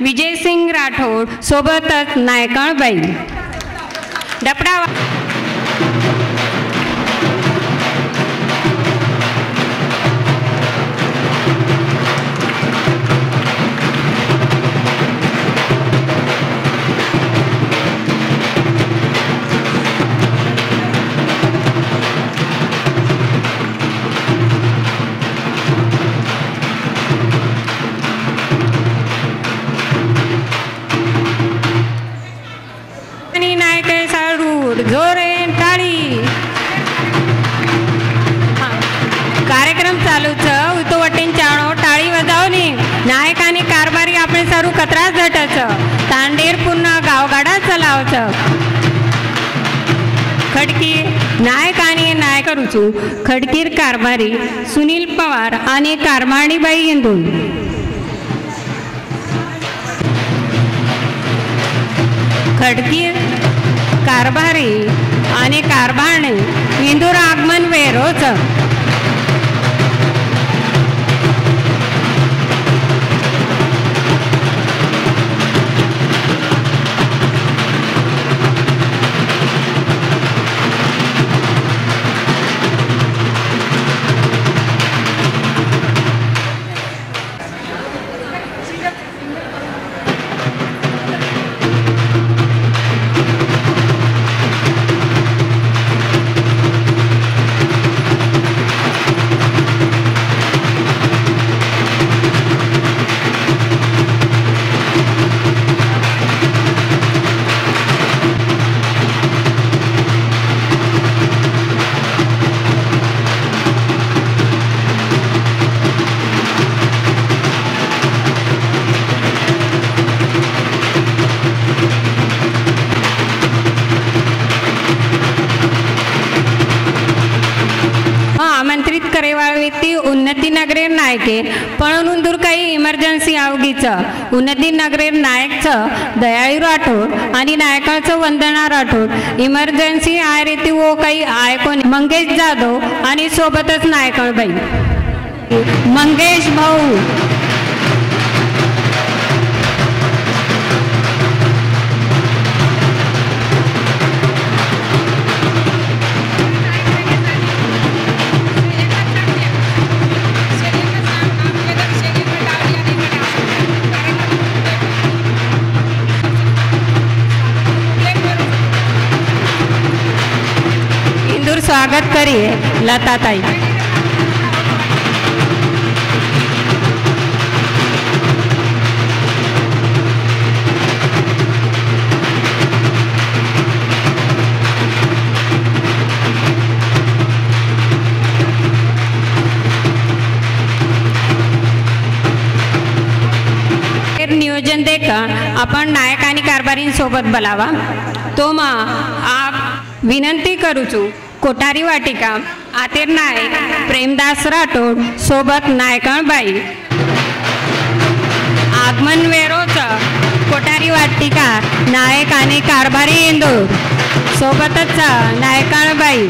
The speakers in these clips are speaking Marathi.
विजयसिंग राठोड सोबतच नायकणबाई डपडा जोरे टाळी कार्यक्रम चालू उतो वटेन चाणो टाळी वाजवणी नायक आणि कारभारी आपण सारू कतरास झटाचं तांडेर पुन्हा गावगाडा चलावचं खडकीर नायक आणि नायक रुचू खडकीर कारभारी सुनील पवार आणि कारमाणीबाई हिंदू खडकीर कारभारी आणि कारभारणे इंदूर आगमन वेरोच आमंत्रित करेवाळ व्यक्ती उन्नती नगरेर नायके पण उंदूर काही इमर्जन्सी आवगीचं उन्नती नगरेर नायकचं दयाळू राठोड आणि नायकाचं वंदना राठोड इमर्जन्सी आय रीती वो काही आयकोन मंगेश जाधव आणि सोबतच नायकणबाई मंगेश भाऊ स्वागत करिए लता ताई नियोजन देखा आपण नायक आणि कारभारींसोबत बोलावा तो आप विनंती करूचू कोठारी वाटिका आतेर नायक प्रेमदास राठोड सोबत नायकणबाई आगमन वेरोच कोठारी वाटिका नायक आणि कारभारी इंदूर सोबतच नायकणबाई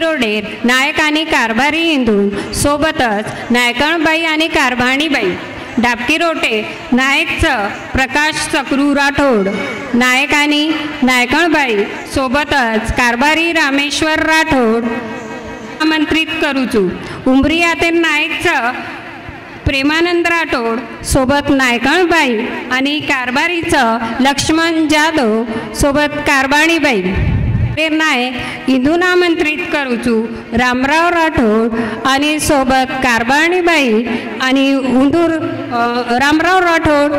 रोडेर नायक आणि कारभारी हिंदू सोबतच नायकणबाई आणि कारभाणीबाई डाबकी रोटे नायकचं प्रकाश चक्रू राठोड नायक आणि नायकणबाई सोबतच कारभारी रामेश्वर राठोड आमंत्रित करूचू उंबरी आते नायकचं प्रेमानंद राठोड सोबत नायकणबाई आणि कारभारीचं लक्ष्मण जाधव सोबत कारभाणीबाई नायक इंदून आमंत्रित करूचू रामराव राठोड आणि सोबत कारभाणीबाई आणि उंदूर रामराव राठोड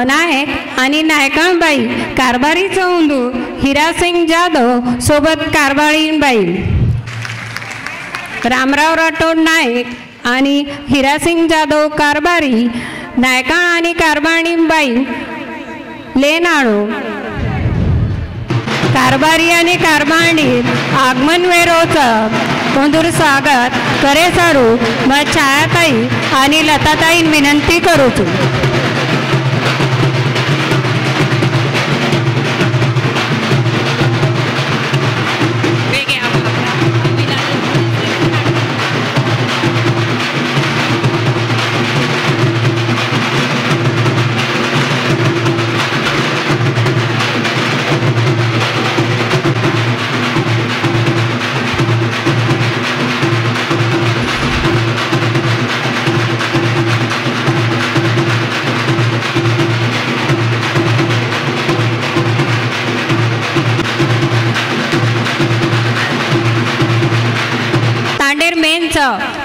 नायक आणि नायकणबाई कारभारीचं उंदूर हिरासिंग जाधव सोबत कारभाणीबाई रामराव राठोड नायक आणि हिरासिंग जाधव कारभारी, नायकाळ आणि कारभारीबाई लेनाळू, कारभारी आणि कारभारी आगमन वेरोचक उंदूर स्वागत करे सारू मग छायाताई आणि लताताई विनंती करूचू.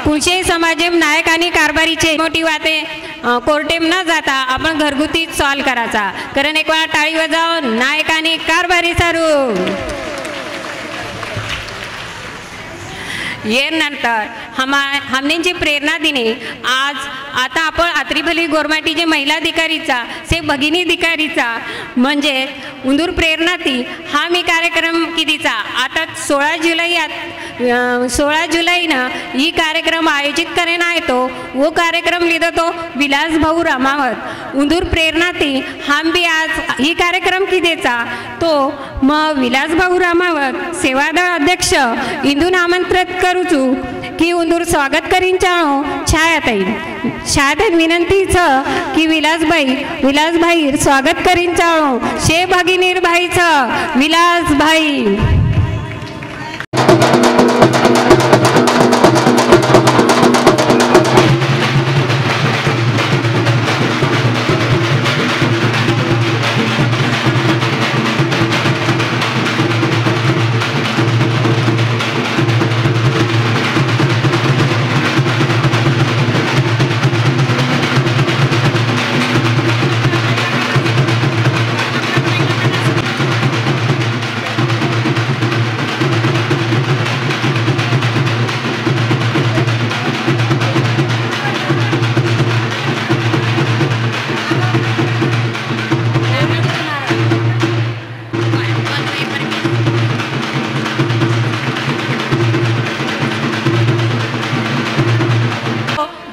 कुणशे समाजेम नायक आणि कारभारीचे मोठी वाते कोर्टेम न जाता आपण घरगुती सॉल्व करायचा. कारण एक वेळा टाळी वाजवून नायक आणि कारभारी सारू. ये नंतर हमने प्रेरणा दिने आज आता आपण आत्रिभली गोरमाटीचे महिला अधिकारीचा से भगिनी अधिकारीचा म्हणजे उंदूर प्रेरणा ती हा मी कार्यक्रम कितीचा आता 16 जुलैनं ही कार्यक्रम आयोजित करेन आहे तो वो कार्यक्रम लिहितो तो विलास भाऊ रामावत उंदूर प्रेरणा ती हम भी आज ही कार्यक्रम कितीचा तो मग विलास भाऊ रामावत सेवादळ अध्यक्ष इंदून आमंत्रित करूचू की उंदूर स्वागत करीन चाळो छायाताई विनंतीच की विलासभाई स्वागत करीन चाळो शे भगिनीर भाईच विलासभाई.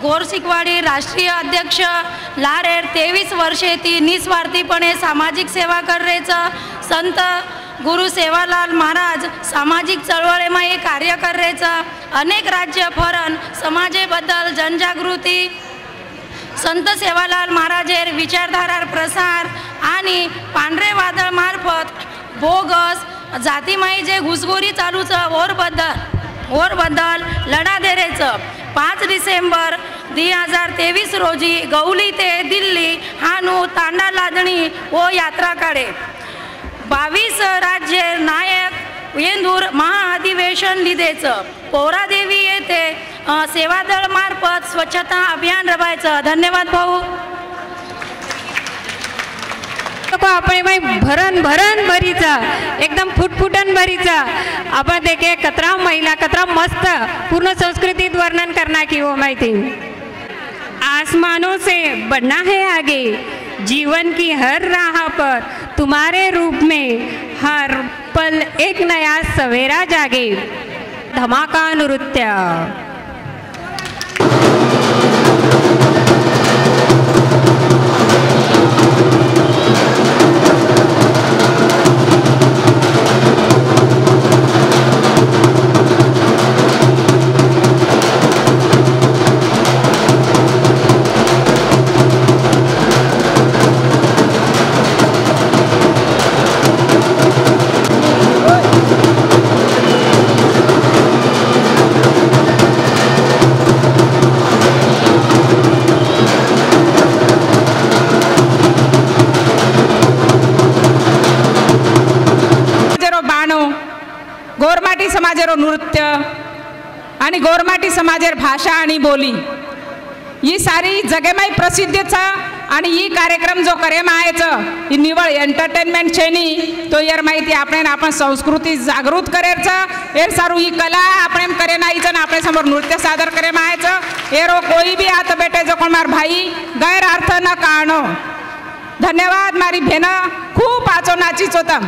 गोरसिकवाडी राष्ट्रीय अध्यक्ष लारेर 23 वर्षे ती निस्वार्थीपणे सामाजिक सेवा कररेचं संत गुरु सेवालाल महाराज सामाजिक चळवळीमध्ये कार्य कररेचं अनेक राज्य फरण समाजेबद्दल जनजागृती संत सेवालाल महाराजेर विचारधारार प्रसार आणि पांढरे वादळ मार्फत बोगस जातीमाई जे घुसखोरी चालूचं ओरबद्दल लढा देरेचं 5 डिसेंबर 2023 रोजी गौली ते दिल्ली हानू तांडा लादणी व यात्रा काढे 22 राज्य नायक येंदूर महाअधिवेशन लिदेचं पोरादेवी येथे सेवादळ मार्फत स्वच्छता अभियान रबायचं. धन्यवाद भाऊ. आपण भरण भरीचा एकदम फुटफुटन भरीचा आपण देखे कतरा महिला कतरा मस्त पूर्ण संस्कृतीत वर्णन करना की वो माहिती. आसमानों से बढ़ना है आगे जीवन की हर राह पर तुम्हारे रूप में हर पल एक नया सवेरा जागे. धमाका नृत्य. गोरमाटी समाजेरो नृत्य आणि गोरमाटी समाजेर भाषा आणि बोली ही सारी जगेमाई प्रसिद्धीचा आणि ಈ कार्यक्रम जो करे मायचं ही निवळ एंटरटेनमेंट छेनी तो यार माहिती आपण संस्कृती जागृत करेचं एर सारू ही कला आपण करे नाहीचं आपण समोर नृत्य सादर करे मायचं एरो कोई भी आत बेटे जो कोण मार भाई गैर अर्थ न काणो. धन्यवाद मारी भेन खूप आचो नाचीच होतं.